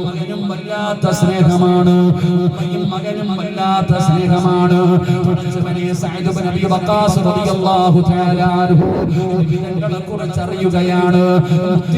മകനും വല്ലാത്ത സ്നേഹമാണ്, മകനും വല്ലാത്ത സ്നേഹമാണ്. സഅദ് ഇബ്നു അബീ വഖാസ് റളിയല്ലാഹു തആല അൻഹു നബിയെ കുറിച്ച് അറിയുകയാണ്,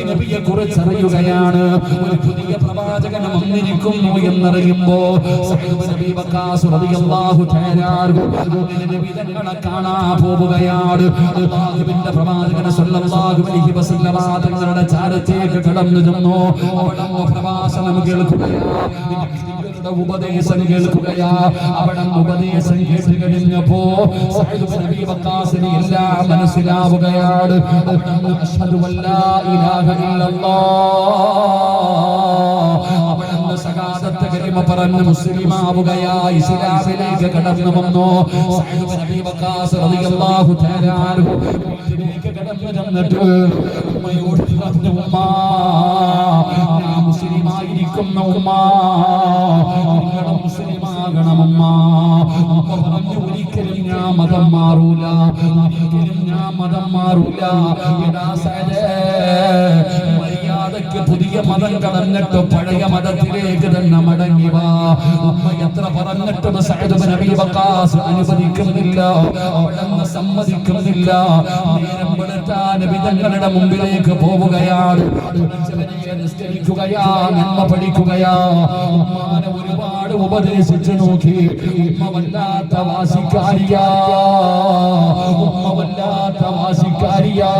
നബിയെ കുറിച്ച് അറിയുകയാണ്. ഒരു പുതിയ പ്രവാചകൻ വന്നിരിക്കുന്നു എന്നറിയുമ്പോൾ സഅദ് ഇബ്നു അബീ വഖാസ് റളിയല്ലാഹു തആല അൻഹു നബിയെ കാണാൻ പോവുകയാണ്. അല്ലാഹുവിന്റെ പ്രവാചകൻ സല്ലല്ലാഹു അലൈഹി വസല്ലം തങ്ങളുടെ ചാരത്തേക്ക് കടന്നു ചെന്നു. അവിടെ പ്രഭാഷണം കേൾക്കുകയാണ്, ഉപദേശം കേൾക്കുകയാ. അവിടെ ഉപദേശം കേട്ട് കഴിഞ്ഞപ്പോ സഅദ് ഇബ്നു അബീ വഖാസിന് എല്ലാം മനസ്സിലാവുകയാണ്. അശ്ഹദു അല്ലാ ഇലാഹ ഇല്ലല്ലാഹ്, അവിടെ സഹാദത്ത് കലിമ പറഞ്ഞ് മുസ്ലിമാവുകയാ, ഇസ്ലാമിലേക്ക് കടന്നു വന്നു. സഅദ് ഇബ്നു അബീ വഖാസ് റളിയല്ലാഹു തആല അൻഹു വീട്ടിലേക്ക് കടന്നു ചെന്നിട്ട് ഉമ്മയോട് പറഞ്ഞു, ഉമ്മ ഞാൻ മുസ്ലിമായിരിക്കുന്ന ഉമ്മ, നിങ്ങളുടെ മുസ്ലിമാകണം ഉമ്മ. ഉമ്മ പറഞ്ഞു, ഒരിക്കലും ഞാൻ മതം മാറൂല, ഒരിക്കലും ഞാൻ മതം മാറൂല. എടാ സഅദേ, മര്യാദയ്ക്ക് പുതിയ മതം കടന്നിട്ട് പഴയ മതത്തിലേക്ക് തന്നെ മടങ്ങി വാ. ഉമ്മ എത്ര പറഞ്ഞിട്ടും സഅദ് ഇബ്നു അബീ വഖാസ് അനുവദിക്കുന്നില്ല, അവിടുന്ന് സമ്മതിക്കുന്നില്ല. നേരം വെളുത്താൻ നബി തങ്ങളുടെ മുമ്പിലേക്ക് പോവുകയാണ്, നിസ്കരിക്കുകയാ, നന്മ പഠിക്കുകയാ. ഉമ്മാനെ ഒരുപാട് ഉപദേശിച്ചു നോക്കി. ഉമ്മ വല്ലാത്ത വാശിക്കാരിയാ, ഉമ്മ വല്ലാത്ത വാശിക്കാരിയാ.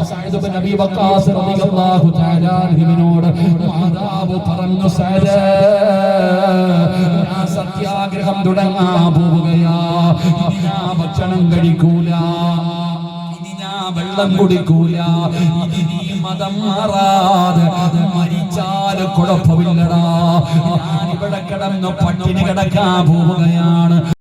സഅദ് ഇബ്നു അബീ വഖാസ് റളിയല്ലാഹു തആല അൻഹുവിനോട് മാതാവ് പറഞ്ഞു, സഅദ് ഞാൻ സത്യാഗ്രഹം തുടങ്ങാൻ പോവുകയാ. ഇനി ഞാൻ ഭക്ഷണം കഴിക്കൂല, ഇനി ഞാൻ വെള്ളം കുടിക്കൂല, ഇനി നീ മതം മാറാതെ മരിച്ചാൽ കുഴപ്പമില്ലടാ. ഞാൻ ഇവിടെ കിടന്ന് പട്ടിണി കിടക്കാൻ പോവുകയാണ്.